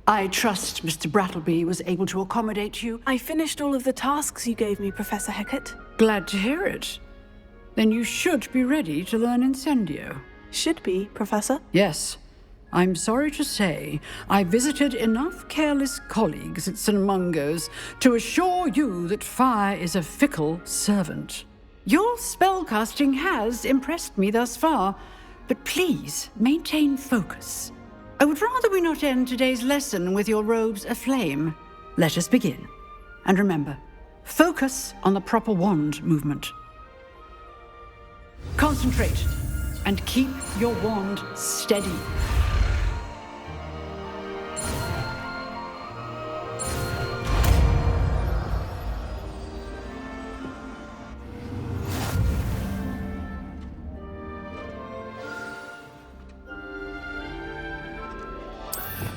I trust Mr. Brattleby was able to accommodate you. I finished all of the tasks you gave me, Professor Hecat. Glad to hear it. Then you should be ready to learn Incendio. Should be, Professor? Yes. I'm sorry to say, I visited enough careless colleagues at St. Mungo's to assure you that fire is a fickle servant. Your spellcasting has impressed me thus far, but please maintain focus. I would rather we not end today's lesson with your robes aflame. Let us begin. And remember, focus on the proper wand movement. Concentrate and keep your wand steady.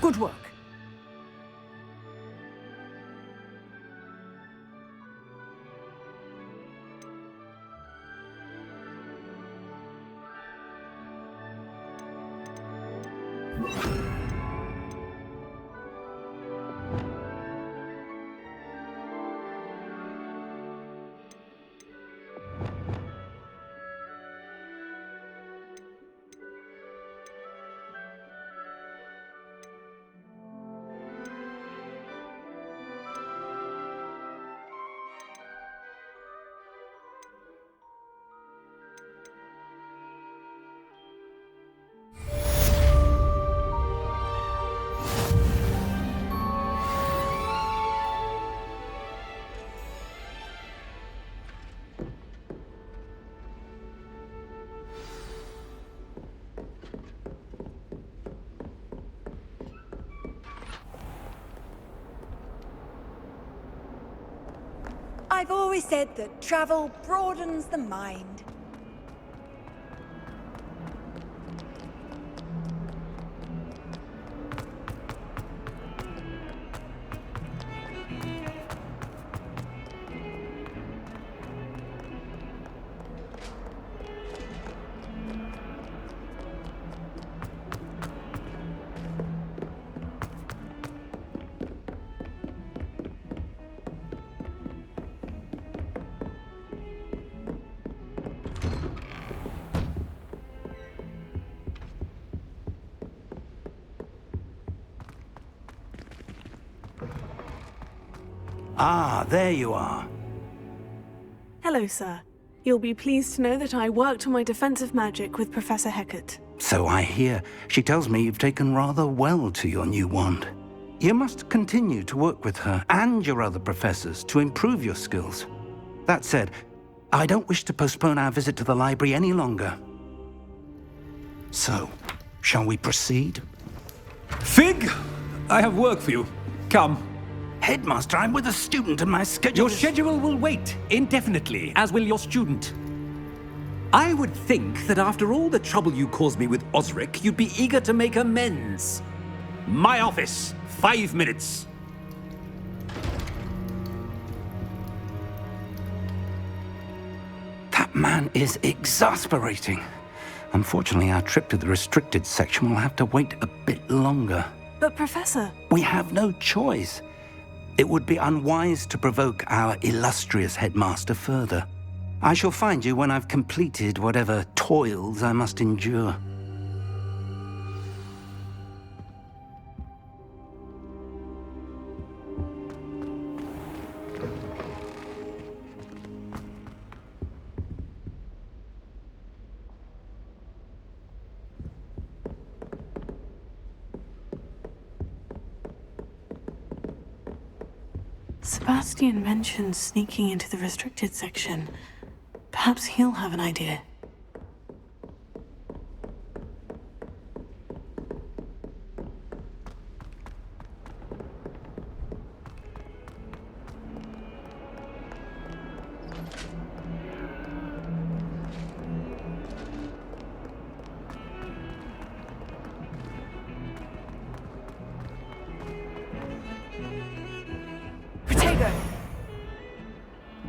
Good work. I've always said that travel broadens the mind. Ah, there you are. Hello, sir. You'll be pleased to know that I worked on my defensive magic with Professor Hecat. So I hear. She tells me you've taken rather well to your new wand. You must continue to work with her and your other professors to improve your skills. That said, I don't wish to postpone our visit to the library any longer. So, shall we proceed? Fig! I have work for you. Come. Headmaster, I'm with a student and my schedule Your schedule will wait indefinitely, as will your student. I would think that after all the trouble you caused me with Osric, you'd be eager to make amends. My office, 5 minutes. That man is exasperating. Unfortunately, our trip to the restricted section will have to wait a bit longer. But, Professor... We have no choice. It would be unwise to provoke our illustrious headmaster further. I shall find you when I've completed whatever toils I must endure. Sebastian mentioned sneaking into the restricted section. Perhaps he'll have an idea.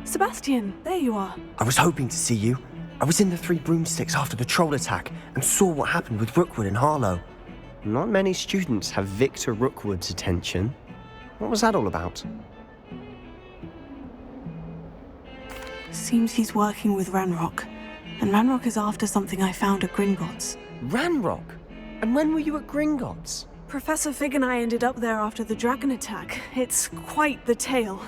Sebastian, there you are. I was hoping to see you. I was in the Three Broomsticks after the troll attack and saw what happened with Rookwood and Harlow. Not many students have Victor Rookwood's attention. What was that all about? Seems he's working with Ranrock. And Ranrock is after something I found at Gringotts. Ranrock? And when were you at Gringotts? Professor Fig and I ended up there after the dragon attack. It's quite the tale.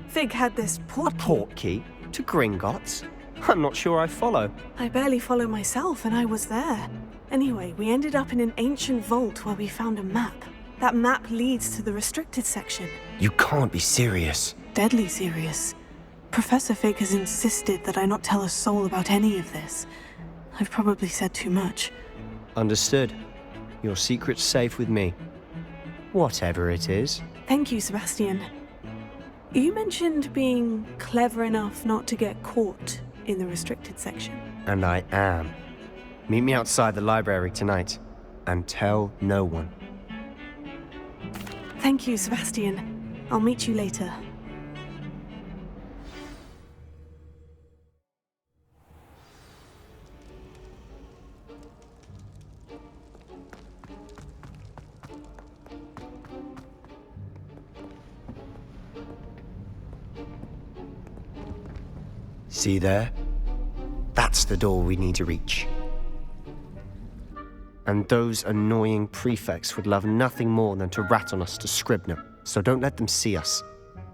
Fig had this portkey. Portkey? To Gringotts? I'm not sure I follow. I barely follow myself, and I was there. Anyway, we ended up in an ancient vault where we found a map. That map leads to the restricted section. You can't be serious. Deadly serious. Professor Fig has insisted that I not tell a soul about any of this. I've probably said too much. Understood. Your secret's safe with me. Whatever it is. Thank you, Sebastian. You mentioned being clever enough not to get caught in the restricted section. And I am. Meet me outside the library tonight, and tell no one. Thank you, Sebastian. I'll meet you later. See there? That's the door we need to reach. And those annoying prefects would love nothing more than to rat on us to Scribner, so don't let them see us.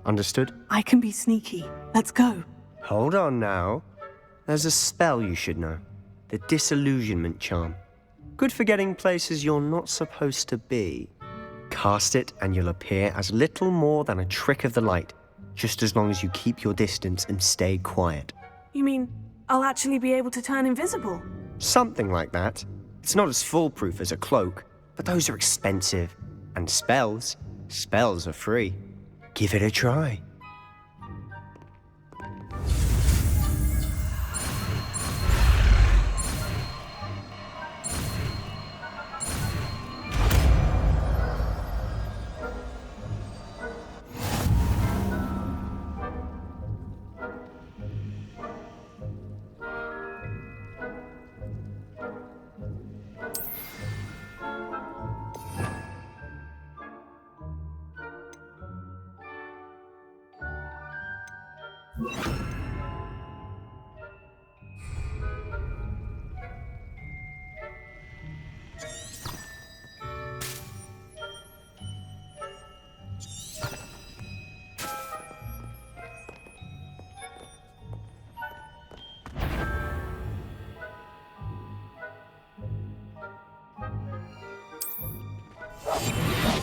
Understood? I can be sneaky. Let's go. Hold on now. There's a spell you should know. The Disillusionment Charm. Good for getting places you're not supposed to be. Cast it and you'll appear as little more than a trick of the light, just as long as you keep your distance and stay quiet. You mean I'll actually be able to turn invisible? Something like that. It's not as foolproof as a cloak, but those are expensive. And spells are free. Give it a try.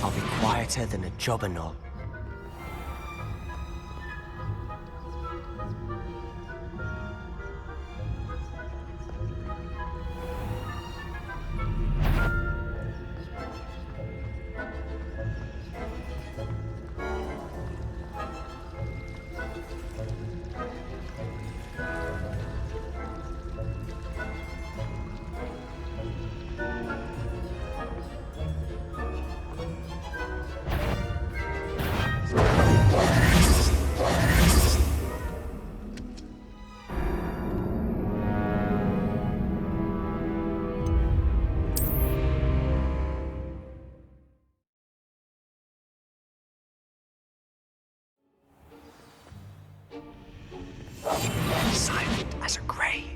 I'll be quieter than a jobberknoll. Silent as a grave.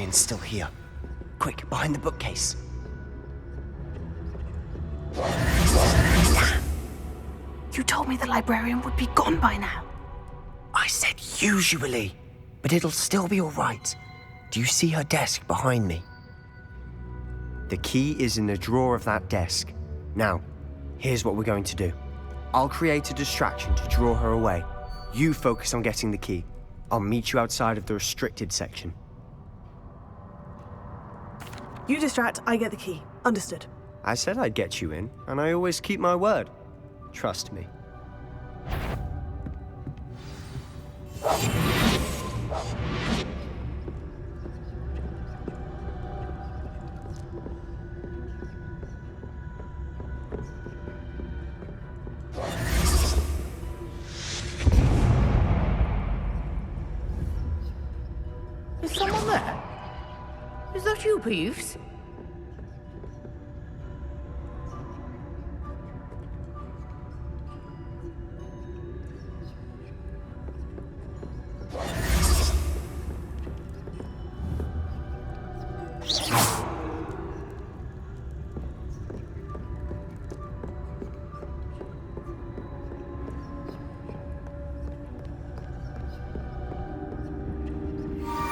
librarian's still here. Quick, behind the bookcase. Damn! You told me the librarian would be gone by now. I said usually, but it'll still be all right. Do you see her desk behind me? The key is in the drawer of that desk. Now, here's what we're going to do. I'll create a distraction to draw her away. You focus on getting the key. I'll meet you outside of the restricted section. You distract, I get the key. Understood. I said I'd get you in, and I always keep my word. Trust me. Is someone there? Is that you, Peeves?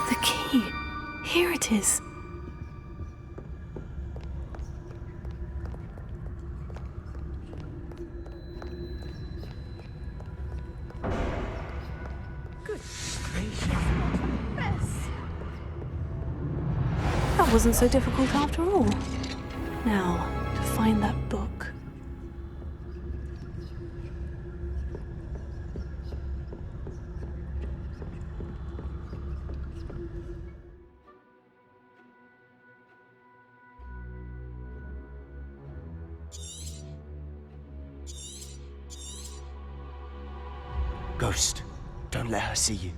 The key. Here it is. That wasn't so difficult after all. Now, to find that book. Ghost, don't let her see you.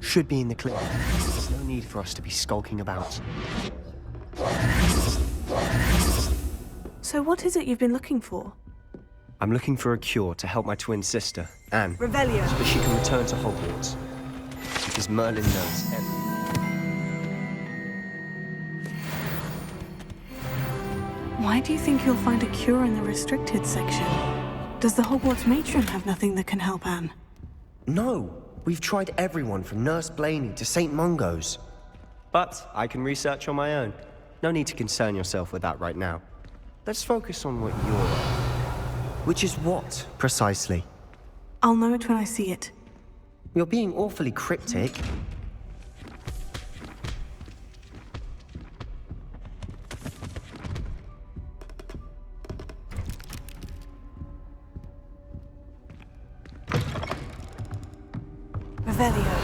Should be in the clear. There's no need for us to be skulking about. So what is it you've been looking for? I'm looking for a cure to help my twin sister, Anne, Revelio. so that she can return to Hogwarts. Because Merlin knows everything. Why do you think you'll find a cure in the restricted section? Does the Hogwarts matron have nothing that can help Anne? No! We've tried everyone from Nurse Blaney to St. Mungo's. But I can research on my own. No need to concern yourself with that right now. Let's focus on what you're... Which is what, precisely? I'll know it when I see it. You're being awfully cryptic. Revelio.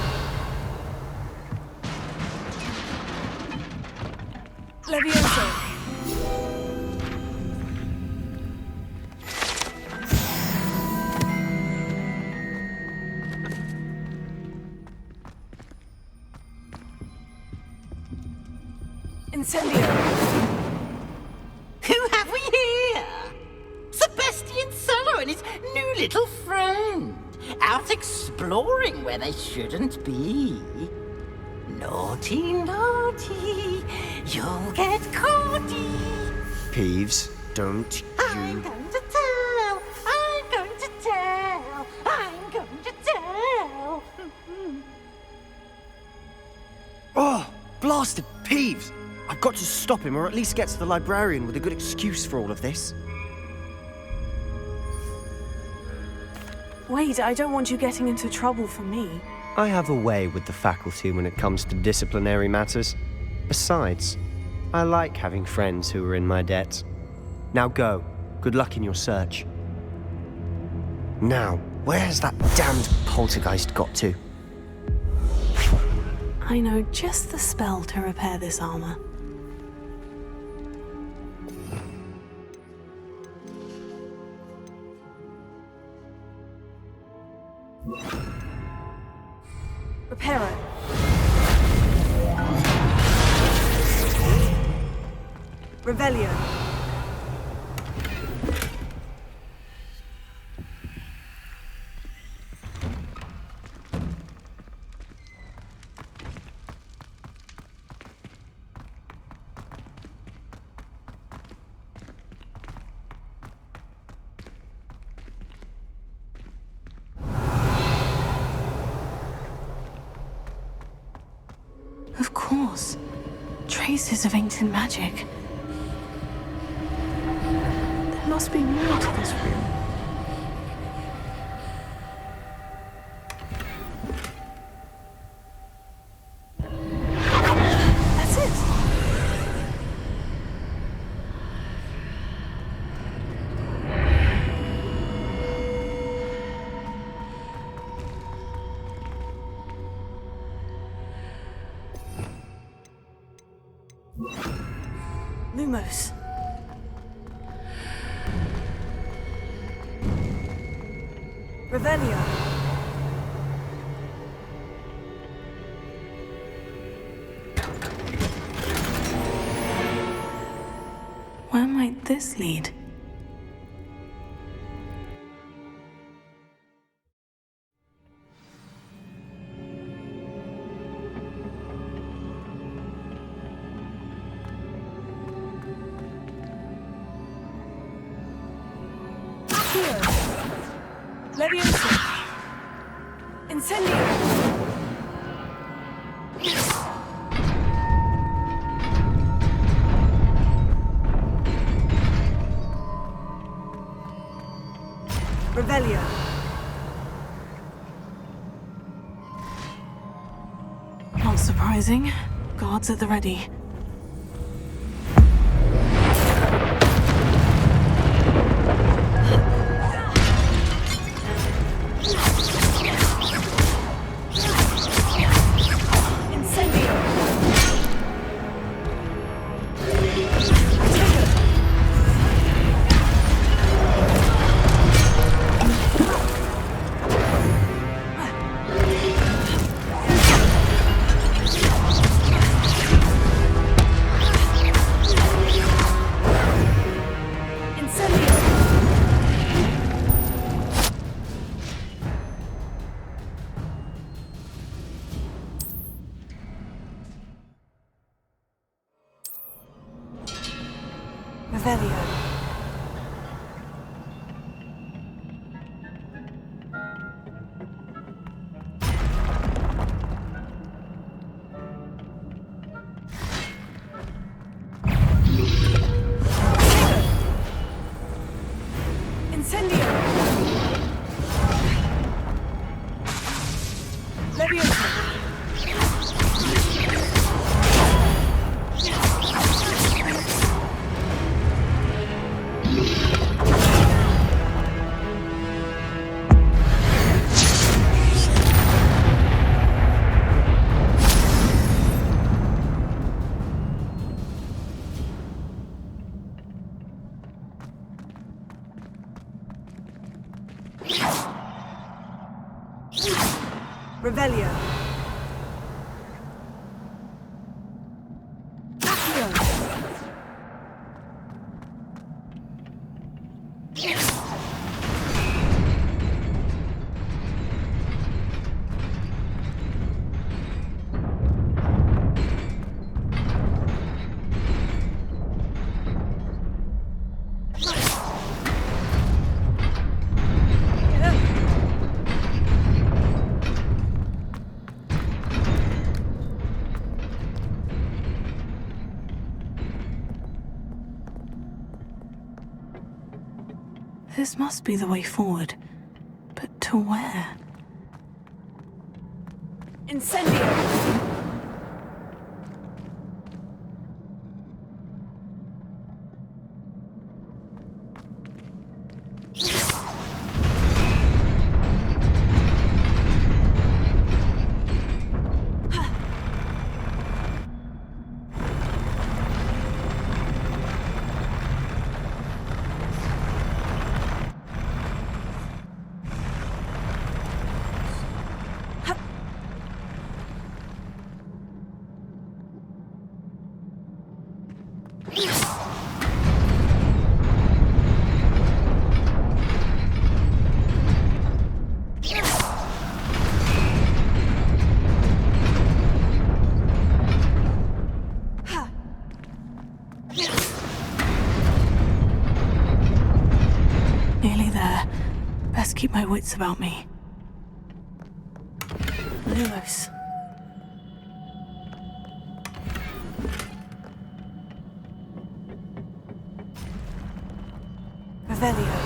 Levioso. Incendio. Who have we here? Sebastian Solo and his new little friend. Out exploring where they shouldn't be. Naughty, naughty, you'll get caughty. Peeves, don't I'm you... going to tell, I'm going to tell, I'm going to tell. Oh, blasted Peeves! I've got to stop him, or at least get to the librarian with a good excuse for all of this. Wait, I don't want you getting into trouble for me. I have a way with the faculty when it comes to disciplinary matters. Besides, I like having friends who are in my debt. Now go. Good luck in your search. Now, where has that damned poltergeist got to? I know just the spell to repair this armor. Reparo. Revelio. Of course. Traces of ancient magic. There must be more to this room. That's it! Lumos. Revelio. Where might this lead? Leviosa. Incendio. Revelio. Not surprising. Guards at the ready. Revelio. Incendio. Leviosa. Revelio. This must be the way forward. But to where? Incendio! Nearly there. Best keep my wits about me. Lumos. Revelio.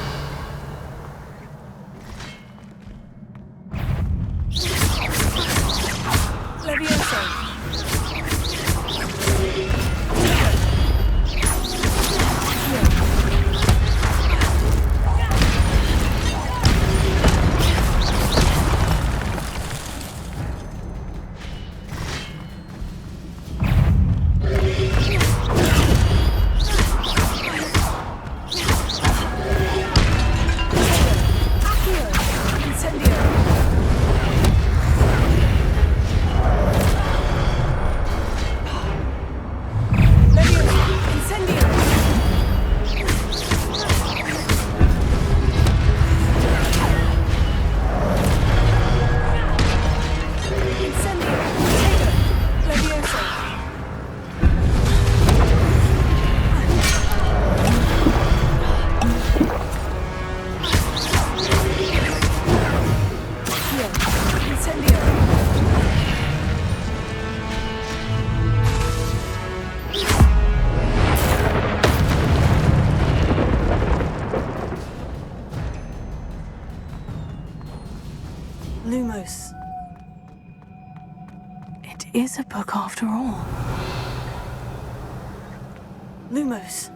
Levioso. Lumos. It is a book after all. Lumos.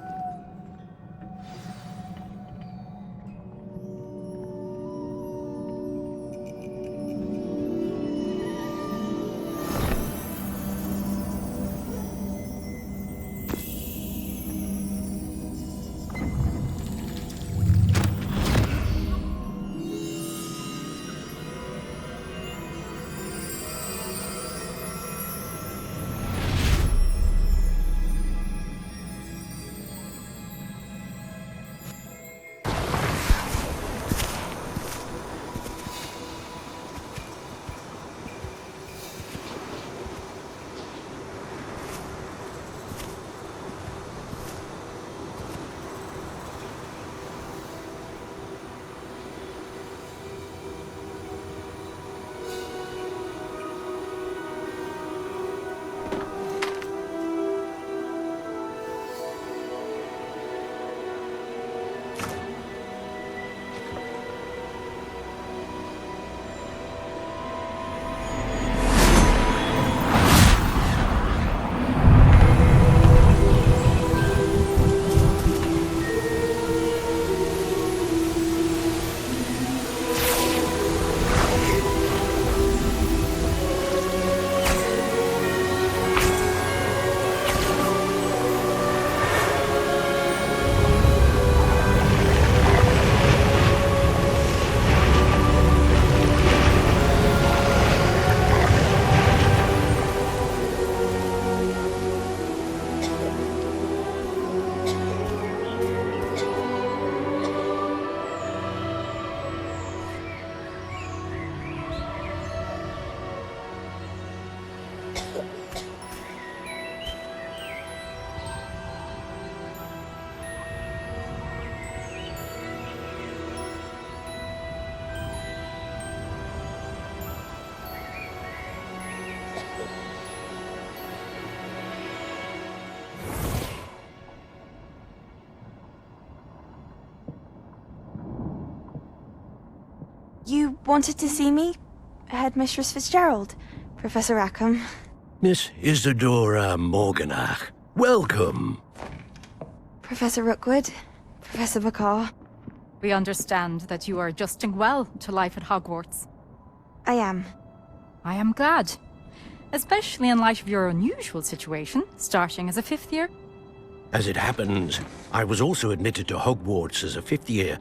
You wanted to see me? Headmistress Fitzgerald, Professor Rackham. Miss Isadora Morganach, welcome. Professor Rookwood, Professor Bakar. We understand that you are adjusting well to life at Hogwarts. I am. I am glad. Especially in light of your unusual situation, starting as a 5th year. As it happens, I was also admitted to Hogwarts as a 5th year.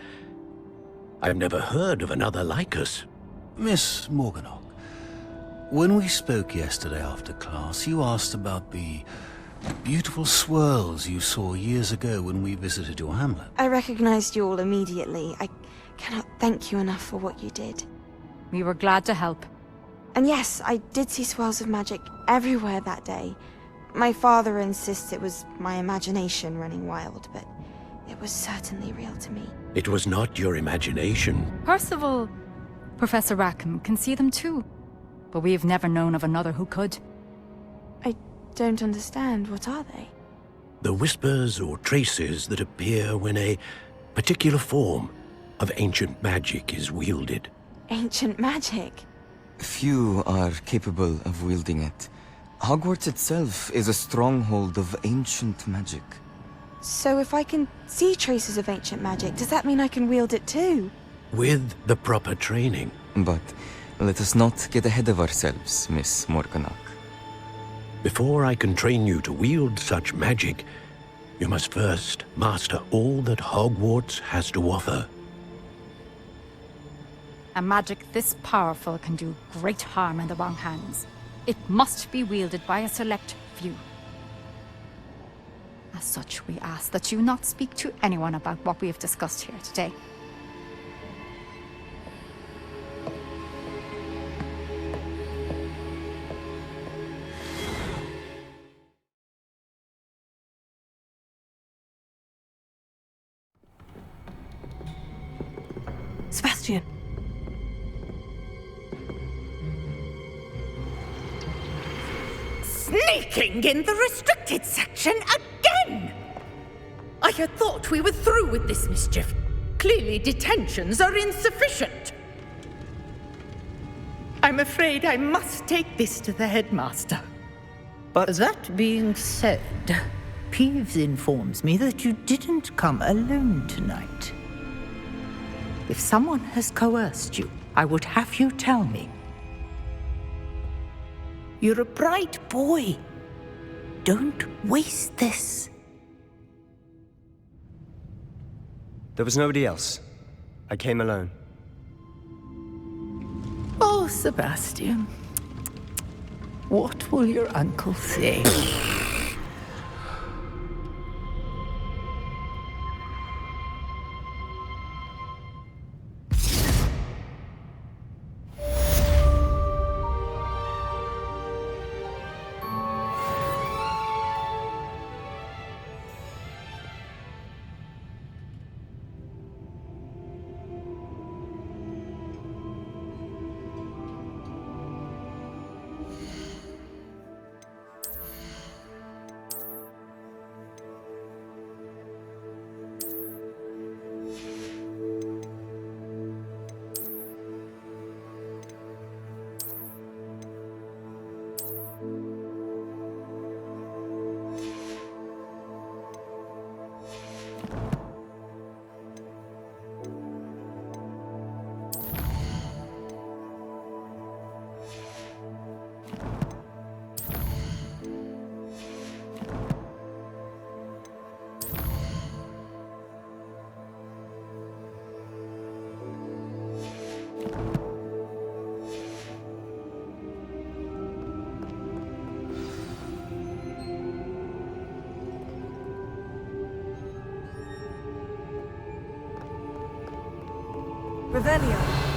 I've never heard of another like us. Miss Morganach, when we spoke yesterday after class, you asked about the Beautiful swirls you saw years ago when we visited your hamlet. I recognized you all immediately. I cannot thank you enough for what you did. We were glad to help. And yes, I did see swirls of magic everywhere that day. My father insists it was my imagination running wild, but it was certainly real to me. It was not your imagination. Percival, Professor Rackham can see them too. But we've never known of another who could. I don't understand. What are they? The whispers or traces that appear when a particular form of ancient magic is wielded. Ancient magic? Few are capable of wielding it. Hogwarts itself is a stronghold of ancient magic. So if I can see traces of ancient magic, does that mean I can wield it too? With the proper training. But let us not get ahead of ourselves, Miss Morganach. Before I can train you to wield such magic, you must first master all that Hogwarts has to offer. A magic this powerful can do great harm in the wrong hands. It must be wielded by a select few. As such, we ask that you not speak to anyone about what we have discussed here today. Sebastian. Sneaking in the restricted section again! I had thought we were through with this mischief. Clearly detentions are insufficient. I'm afraid I must take this to the headmaster. But that being said, Peeves informs me that you didn't come alone tonight. If someone has coerced you, I would have you tell me. You're a bright boy. Don't waste this. there was nobody else. I came alone. Oh, Sebastian. What will your uncle say? Revelio.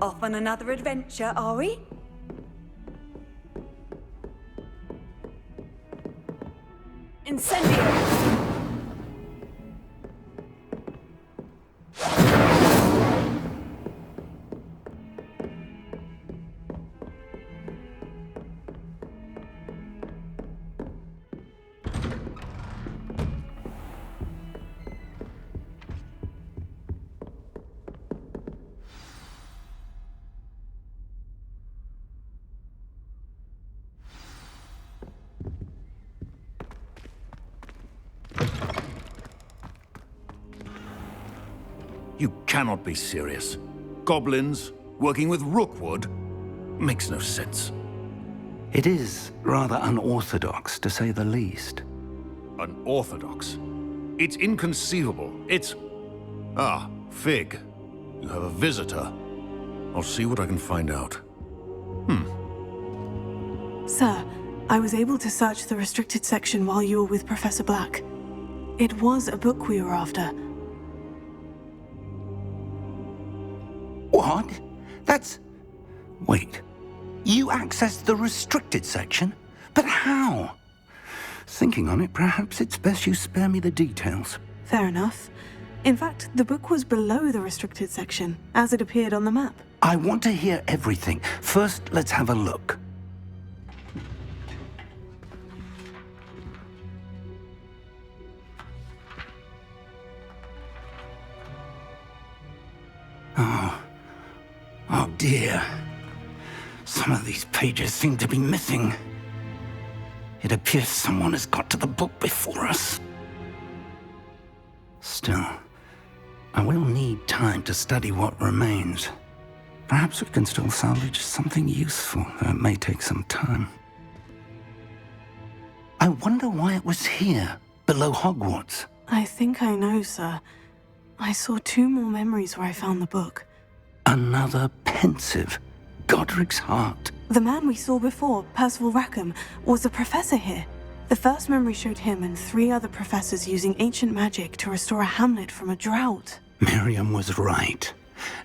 Off on another adventure, are we? Incendio! You cannot be serious. Goblins working with Rookwood? Makes no sense. It is rather unorthodox, to say the least. Unorthodox? It's inconceivable. It's... Ah, Fig. You have a visitor. I'll see what I can find out. Sir, I was able to search the restricted section while you were with Professor Black. It was a book we were after. What? That's... Wait. You accessed the restricted section? But how? Thinking on it, perhaps it's best you spare me the details. Fair enough. In fact, the book was below the restricted section, as it appeared on the map. I want to hear everything. First, let's have a look. Oh dear. Some of these pages seem to be missing. It appears someone has got to the book before us. Still, I will need time to study what remains. Perhaps we can still salvage something useful, though it may take some time. I wonder why it was here, below Hogwarts. I think I know, sir. I saw 2 more memories where I found the book. Another pensive. Godric's heart. The man we saw before, Percival Rackham, was a professor here. The first memory showed him and 3 other professors using ancient magic to restore a hamlet from a drought. Miriam was right.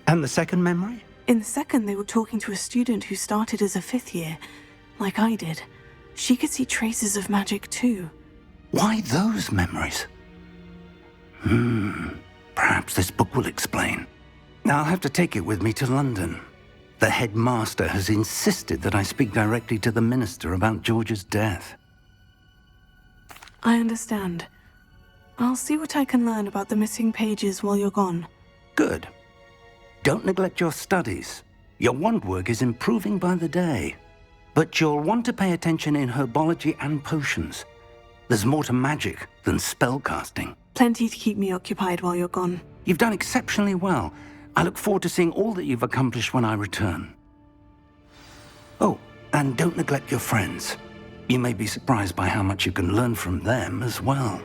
And the second memory? In the second, they were talking to a student who started as a 5th year, like I did. She could see traces of magic too. Why those memories? Perhaps this book will explain. I'll have to take it with me to London. The headmaster has insisted that I speak directly to the minister about George's death. I understand. I'll see what I can learn about the missing pages while you're gone. Good. Don't neglect your studies. Your wand work is improving by the day. But you'll want to pay attention in herbology and potions. There's more to magic than spellcasting. Plenty to keep me occupied while you're gone. You've done exceptionally well. I look forward to seeing all that you've accomplished when I return. Oh, and don't neglect your friends. You may be surprised by how much you can learn from them as well.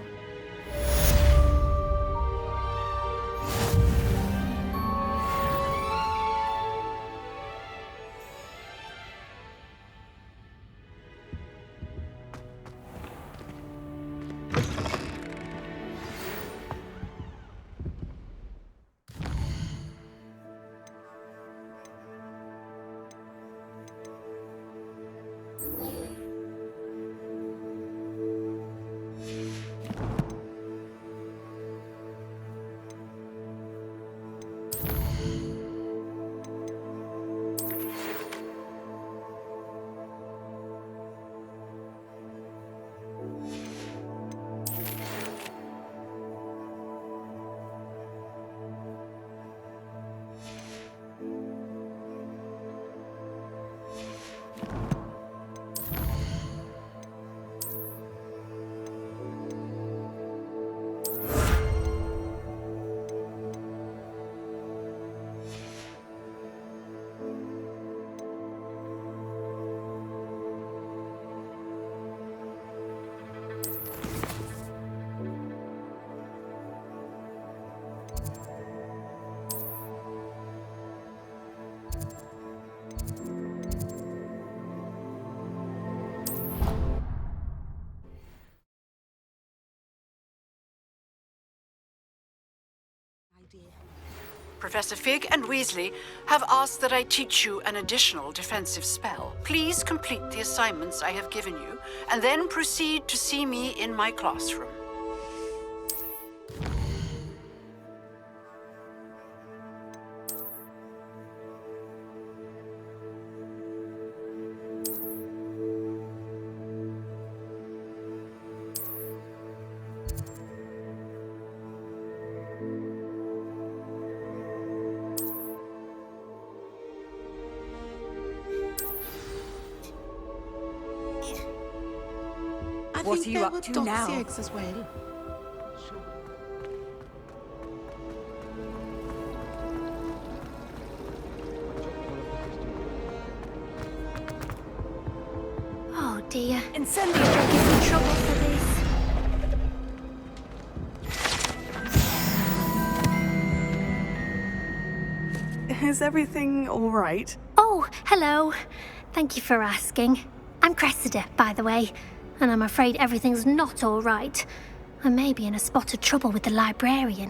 Professor Fig and Weasley have asked that I teach you an additional defensive spell. Please complete the assignments I have given you, and then proceed to see me in my classroom. What are you up to now? As well. Oh dear, Incendiary will give me trouble for this. Is everything all right? Oh, hello. Thank you for asking. I'm Cressida, by the way. And I'm afraid everything's not all right. I may be in a spot of trouble with the librarian.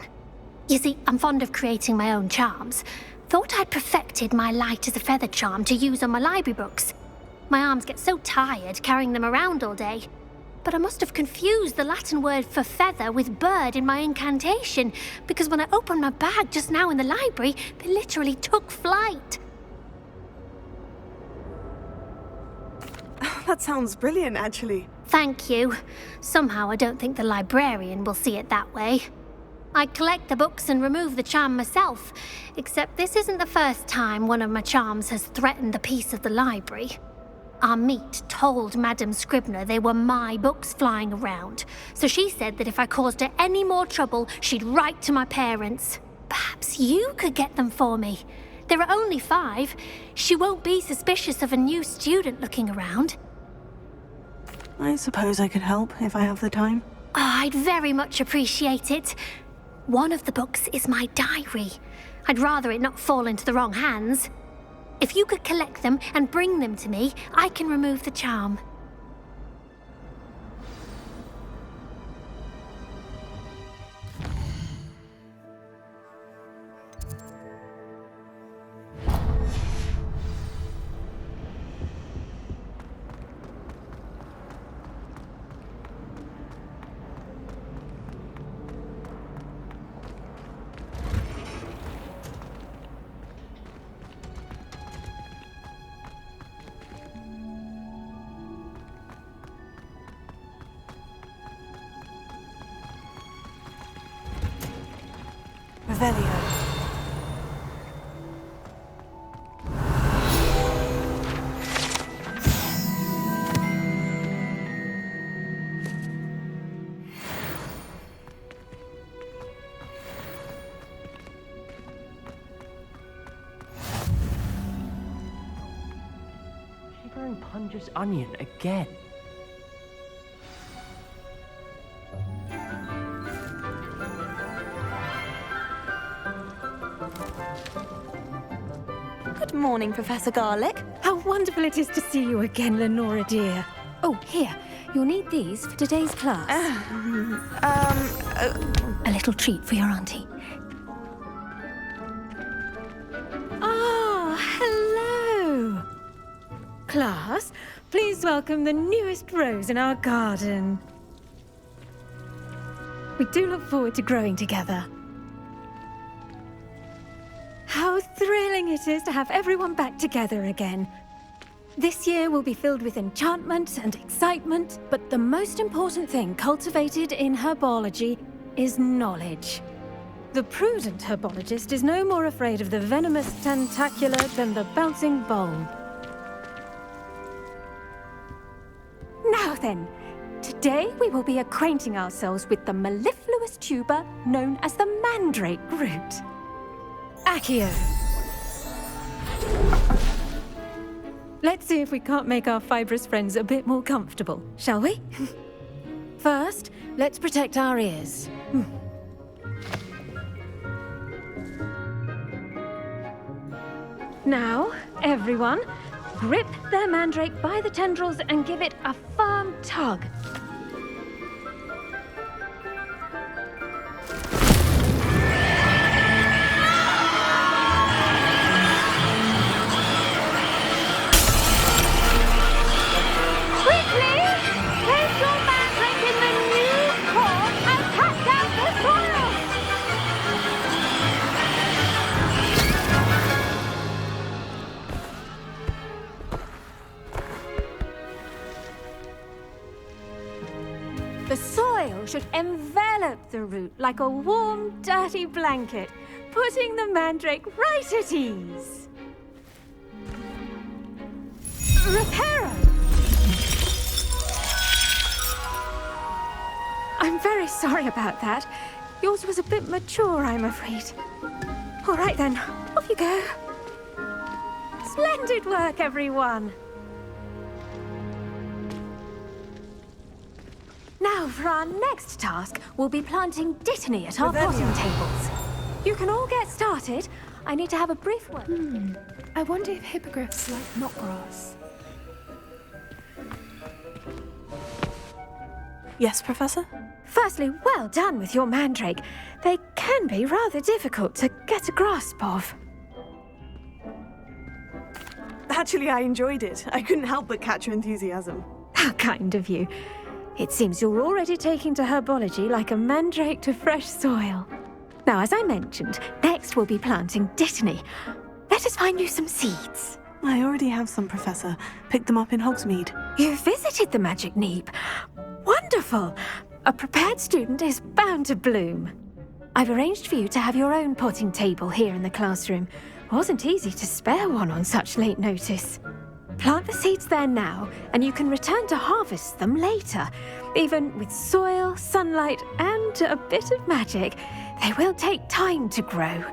You see, I'm fond of creating my own charms. Thought I'd perfected my light as a feather charm to use on my library books. My arms get so tired carrying them around all day. But I must have confused the Latin word for feather with bird in my incantation, because when I opened my bag just now in the library, they literally took flight. That sounds brilliant, actually. Thank you. Somehow I don't think the librarian will see it that way. I collect the books and remove the charm myself, except this isn't the first time one of my charms has threatened the peace of the library. Our meet told Madame Scribner they were my books flying around, so she said that if I caused her any more trouble, she'd write to my parents. Perhaps you could get them for me. There are only 5. She won't be suspicious of a new student looking around. I suppose I could help if I have the time. Oh, I'd very much appreciate it. One of the books is my diary. I'd rather it not fall into the wrong hands. If you could collect them and bring them to me, I can remove the charm. Revelio. Shivering Punja's onion again. Good morning, Professor Garlick. How wonderful it is to see you again, Lenora dear. Oh, here. You'll need these for today's class. A little treat for your auntie. Oh, hello. Class, please welcome the newest rose in our garden. We do look forward to growing together. How thrilling it is to have everyone back together again. This year will be filled with enchantment and excitement, but the most important thing cultivated in herbology is knowledge. The prudent herbologist is no more afraid of the venomous tentacula than the bouncing bulb. Now then, today we will be acquainting ourselves with the mellifluous tuber known as the mandrake root. Accio. Let's see if we can't make our fibrous friends a bit more comfortable, shall we? First, let's protect our ears. Now, everyone, grip their mandrake by the tendrils and give it a firm tug. The soil should envelop the root like a warm, dirty blanket, putting the mandrake right at ease. Reparo! I'm very sorry about that. Yours was a bit mature, I'm afraid. All right then, off you go. Splendid work, everyone. Now, for our next task, we'll be planting dittany at our potting tables. You can all get started. I need to have a brief word. I wonder if hippogriffs like knotgrass. Yes, Professor? Firstly, well done with your mandrake. They can be rather difficult to get a grasp of. Actually, I enjoyed it. I couldn't help but catch your enthusiasm. How kind of you. It seems you're already taking to herbology like a mandrake to fresh soil. Now, as I mentioned, next we'll be planting dittany. Let us find you some seeds. I already have some, Professor. Picked them up in Hogsmeade. You visited the Magic Neep. Wonderful! A prepared student is bound to bloom. I've arranged for you to have your own potting table here in the classroom. Wasn't easy to spare one on such late notice. Plant the seeds there now, and you can return to harvest them later. Even with soil, sunlight, and a bit of magic, they will take time to grow.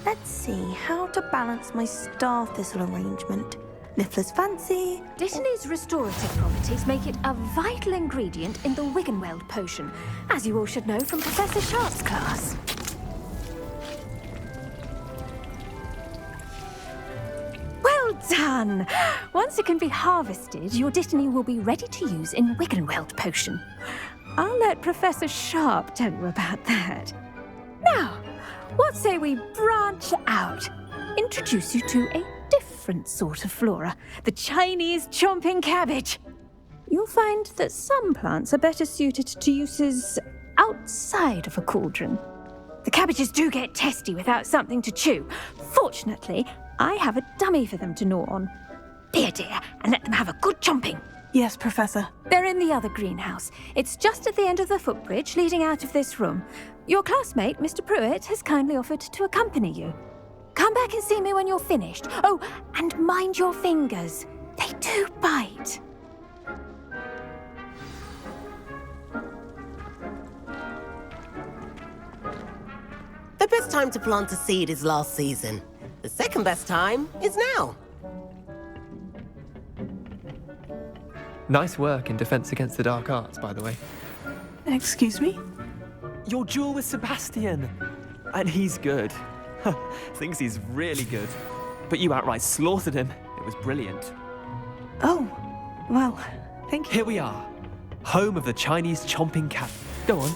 Let's see how to balance my star thistle arrangement. Niffler's fancy. Dittany's restorative properties make it a vital ingredient in the Wiggenweld potion, as you all should know from Professor Sharp's class. Well done! Once it can be harvested, your dittany will be ready to use in Wiggenweld potion. I'll let Professor Sharp tell you about that. Now, what say we branch out? Introduce you to a different sort of flora, the Chinese chomping cabbage. You'll find that some plants are better suited to uses outside of a cauldron. The cabbages do get testy without something to chew. Fortunately, I have a dummy for them to gnaw on. Be a dear and let them have a good chomping. Yes, Professor. They're in the other greenhouse. It's just at the end of the footbridge leading out of this room. Your classmate, Mr. Pruitt, has kindly offered to accompany you. Come back and see me when you're finished. Oh, and mind your fingers. They do bite. The best time to plant a seed is last season. The second best time is now. Nice work in Defense Against the Dark Arts, by the way. Excuse me? Your duel with Sebastian. And he's good. Thinks he's really good. But you outright slaughtered him. It was brilliant. Oh, well, thank you. Here we are. Home of the Chinese chomping cat. Go on,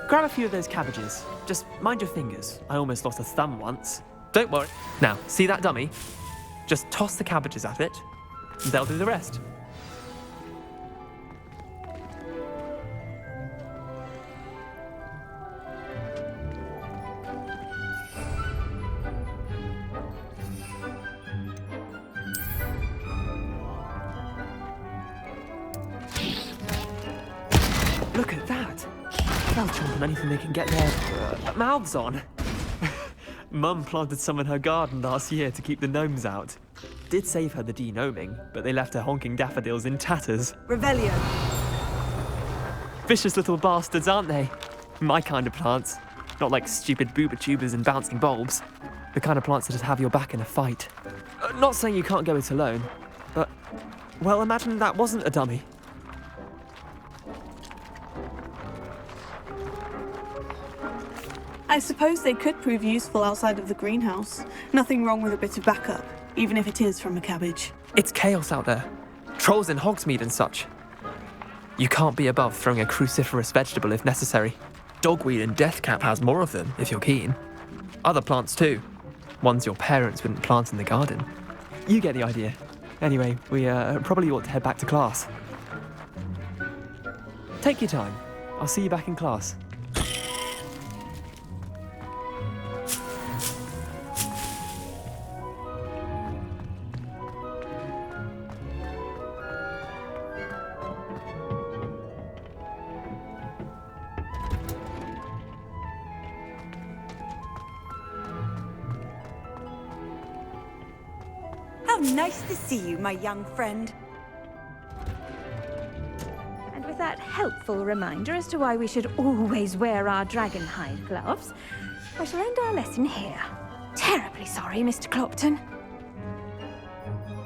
grab a few of those cabbages. Just mind your fingers. I almost lost a thumb once. Don't worry. Now, see that dummy? Just toss the cabbages at it, and they'll do the rest. Look at that! They'll chomp on anything they can get their mouths on. Mum planted some in her garden last year to keep the gnomes out. Did save her the de-gnoming, but they left her honking daffodils in tatters. Revelio. Vicious little bastards, aren't they? My kind of plants. Not like stupid booba tubers and bouncing bulbs. The kind of plants that just have your back in a fight. Not saying you can't go it alone, but, well, imagine that wasn't a dummy. I suppose they could prove useful outside of the greenhouse. Nothing wrong with a bit of backup, even if it is from a cabbage. It's chaos out there. Trolls in Hogsmeade and such. You can't be above throwing a cruciferous vegetable if necessary. Dogweed and deathcap has more of them, if you're keen. Other plants too. Ones your parents wouldn't plant in the garden. You get the idea. Anyway, we probably ought to head back to class. Take your time. I'll see you back in class. How nice to see you, my young friend. And with that helpful reminder as to why we should always wear our dragon hide gloves, I shall end our lesson here. Terribly sorry, Mr. Clopton.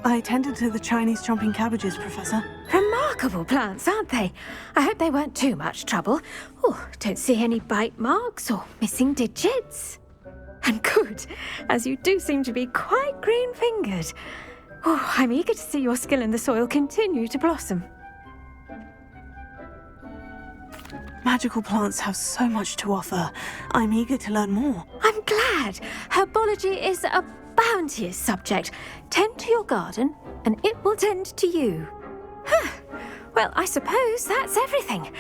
I tended to the Chinese chomping cabbages, Professor. Remarkable plants, aren't they? I hope they weren't too much trouble. Oh, don't see any bite marks or missing digits. And good, as you do seem to be quite green-fingered. Oh, I'm eager to see your skill in the soil continue to blossom. Magical plants have so much to offer. I'm eager to learn more. I'm glad. Herbology is a bounteous subject. Tend to your garden, and it will tend to you. Well, I suppose that's everything.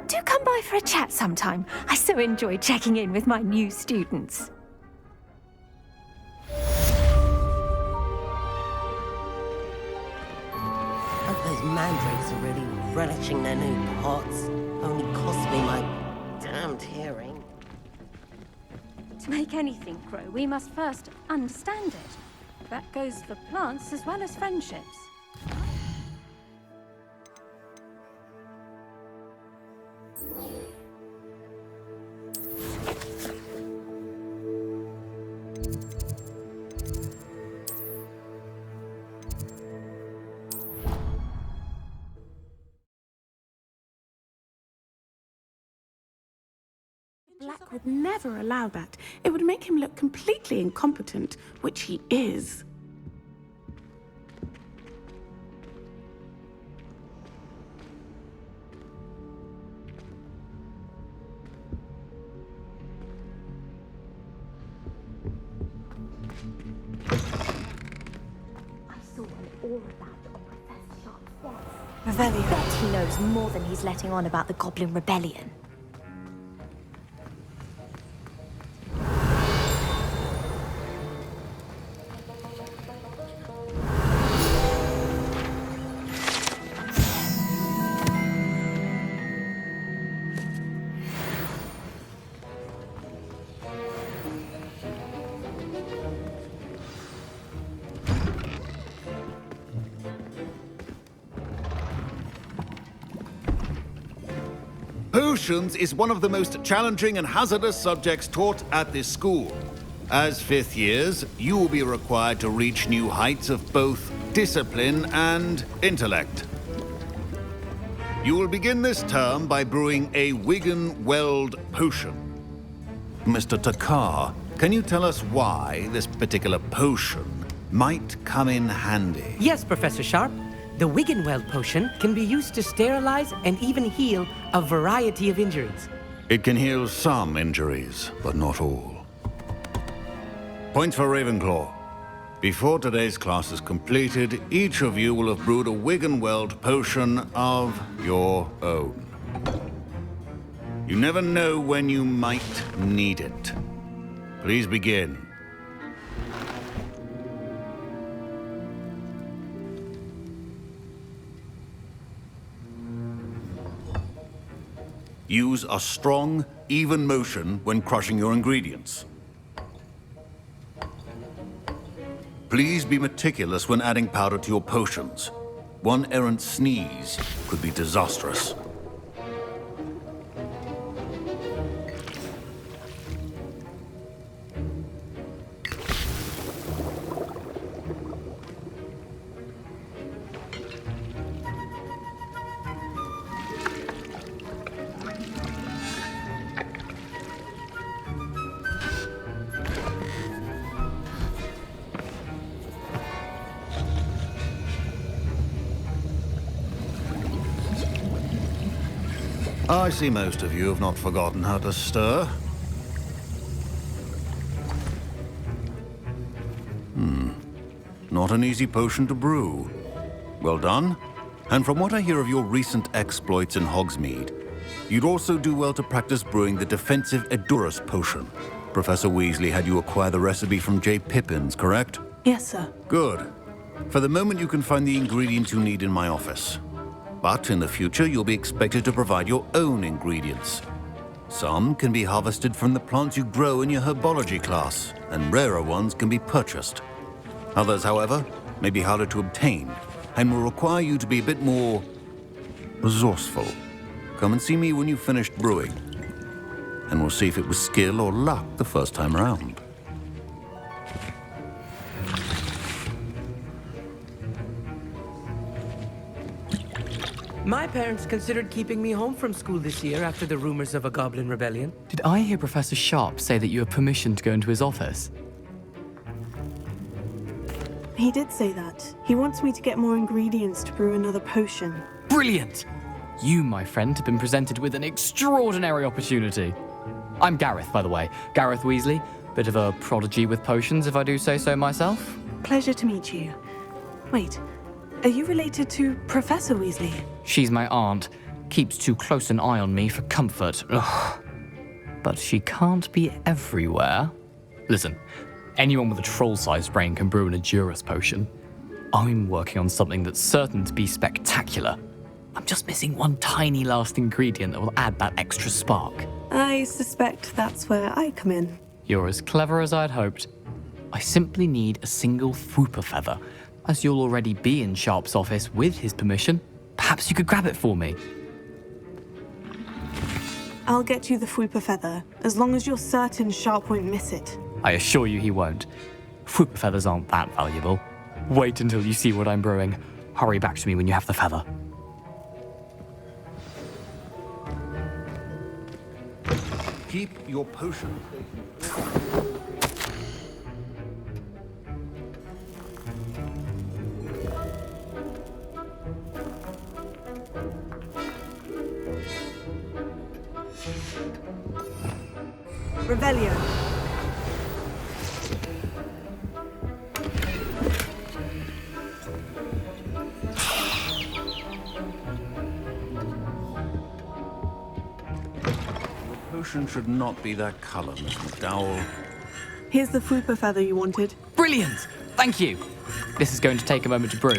Do come by for a chat sometime. I so enjoy checking in with my new students. Hope those mandrakes are really relishing their new pots. Only cost me my damned hearing. To make anything grow, we must first understand it. That goes for plants as well as friendships. Black would never allow that. It would make him look completely incompetent, which he is. I saw an aura about on Professor Sharp's desk. Rebellion. I bet he knows more than he's letting on about the Goblin Rebellion. Potions is one of the most challenging and hazardous subjects taught at this school. As fifth years, you will be required to reach new heights of both discipline and intellect. You will begin this term by brewing a Wigan-Weld potion. Mr. Takar, can you tell us why this particular potion might come in handy? Yes, Professor Sharp. The Wigan-Weld potion can be used to sterilize and even heal a variety of injuries. It can heal some injuries, but not all. Points for Ravenclaw. Before today's class is completed, each of you will have brewed a Wigan-Weld potion of your own. You never know when you might need it. Please begin. Use a strong, even motion when crushing your ingredients. Please be meticulous when adding powder to your potions. One errant sneeze could be disastrous. I see most of you have not forgotten how to stir. Not an easy potion to brew. Well done. And from what I hear of your recent exploits in Hogsmeade, you'd also do well to practice brewing the defensive Edurus potion. Professor Weasley had you acquire the recipe from J. Pippins, correct? Yes, sir. Good. For the moment, you can find the ingredients you need in my office. But in the future, you'll be expected to provide your own ingredients. Some can be harvested from the plants you grow in your Herbology class, and rarer ones can be purchased. Others, however, may be harder to obtain, and will require you to be a bit more resourceful. Come and see me when you've finished brewing, and we'll see if it was skill or luck the first time around. My parents considered keeping me home from school this year after the rumors of a goblin rebellion. Did I hear Professor Sharp say that you have permission to go into his office? He did say that. He wants me to get more ingredients to brew another potion. Brilliant! You, my friend, have been presented with an extraordinary opportunity. I'm Gareth, by the way. Gareth Weasley. Bit of a prodigy with potions, if I do say so myself. Pleasure to meet you. Wait, are you related to Professor Weasley? She's my aunt. Keeps too close an eye on me for comfort. Ugh. But she can't be everywhere. Listen, anyone with a troll-sized brain can brew an Edurus potion. I'm working on something that's certain to be spectacular. I'm just missing one tiny last ingredient that will add that extra spark. I suspect that's where I come in. You're as clever as I'd hoped. I simply need a single Fwooper feather. As you'll already be in Sharp's office with his permission, perhaps you could grab it for me. I'll get you the Fwooper feather, as long as you're certain Sharp won't miss it. I assure you he won't. Fwooper feathers aren't that valuable. Wait until you see what I'm brewing. Hurry back to me when you have the feather. Keep your potion. Revelio. Potion should not be that color, Miss McDowell. Here's the Fwooper feather you wanted. Brilliant! Thank you! This is going to take a moment to brew.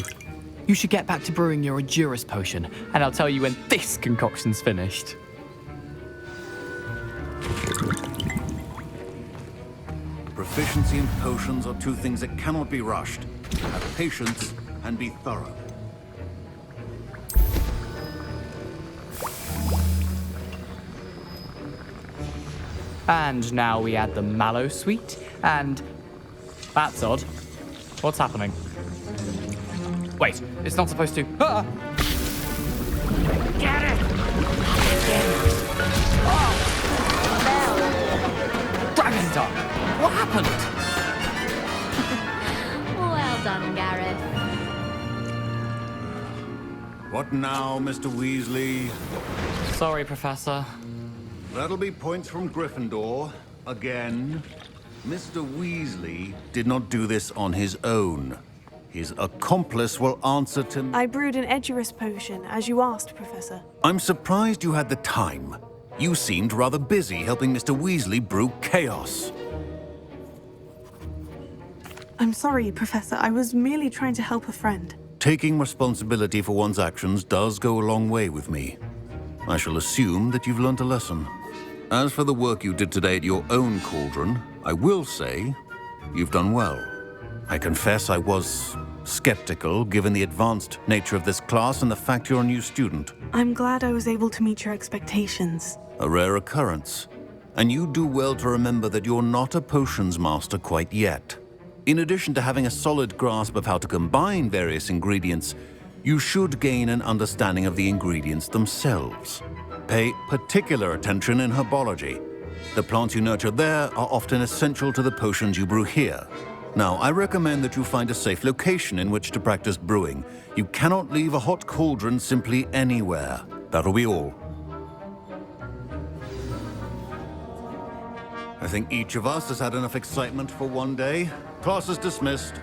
You should get back to brewing your Edurus potion, and I'll tell you when this concoction's finished. Proficiency and potions are two things that cannot be rushed. Have patience and be thorough. And now we add the mallow sweet, and... That's odd. What's happening? Wait, it's not supposed to... Ah! Get it! Dragon's Dark! What happened? Well done, Gareth. What now, Mr. Weasley? Sorry, Professor. That'll be points from Gryffindor. Again. Mr. Weasley did not do this on his own. His accomplice will answer to... I brewed an Edurus potion, as you asked, Professor. I'm surprised you had the time. You seemed rather busy helping Mr. Weasley brew chaos. I'm sorry, Professor. I was merely trying to help a friend. Taking responsibility for one's actions does go a long way with me. I shall assume that you've learnt a lesson. As for the work you did today at your own cauldron, I will say you've done well. I confess I was skeptical, given the advanced nature of this class and the fact you're a new student. I'm glad I was able to meet your expectations. A rare occurrence. And you do well to remember that you're not a potions master quite yet. In addition to having a solid grasp of how to combine various ingredients, you should gain an understanding of the ingredients themselves. Pay particular attention in herbology. The plants you nurture there are often essential to the potions you brew here. Now, I recommend that you find a safe location in which to practice brewing. You cannot leave a hot cauldron simply anywhere. That'll be all. I think each of us has had enough excitement for one day. Class is dismissed.